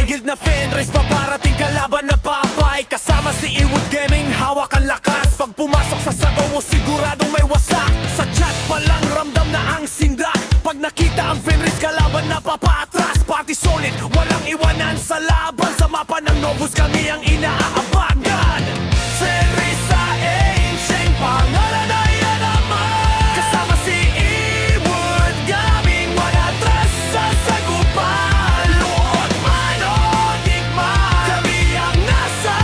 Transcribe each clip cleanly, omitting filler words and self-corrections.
Guild na Fenris, paparating kalaban na papay. Kasama si Ewood Gaming, hawak ang lakas. Pag pumasok sa sabaw mo, siguradong may wasak. Sa chat pa lang ramdam na ang sindak. Pag nakita ang Fenris, kalaban na papatras. Party solid, walang iwanan sa laban. Sa mapa ng Novus kami ang inaabangan. Fenris sa ancient, pangalan ay alaman. Kasama si Ewood Gaming, wala atras sa sagupan. Luot man o digmaan, kami ang nasa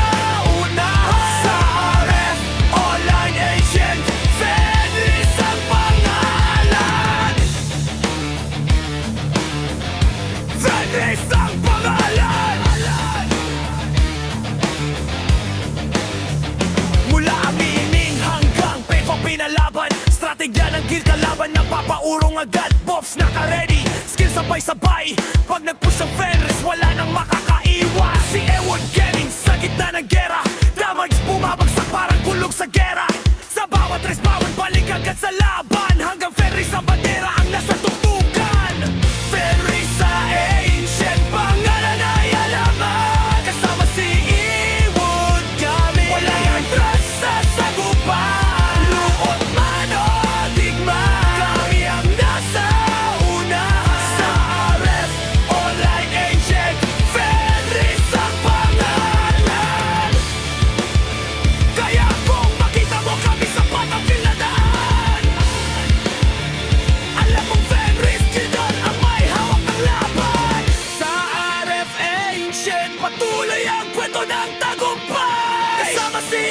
unahan. Sa RF Online Ancient, Fenris ang pangalan. Fenris ang pangalan. Mula amining hanggang paper pinalaban. Strategya ng guild, kalaban na papaurong agad. Bobs naka-ready, skill sabay-sabay. Pag nag-push ang Fenris, wala nang makakaiwas. Si Ewood Gaming sa gitna ng gera. Damage bumabagsak parang kulog sa gera. Sa bawat tres, bawat balik agad sa laban. Hanggang Fenris ang bandera ang nasa tuktukan. Fenris sa ancient, pangalan ay alaman. Kasama si Ewood Gaming, wala yang trust sa sagupan. Luot man o digmaan, kami ang nasa unahan. Sa RF Online Ancient, Fenris ang pangalan. Kaya kung makita mo kami sa battlefield na daan, alam mong Fenris Gildon ang may hawak ng laban. Sa RF Ancient, patuloy ang kwento ng tagumpay. Kasama si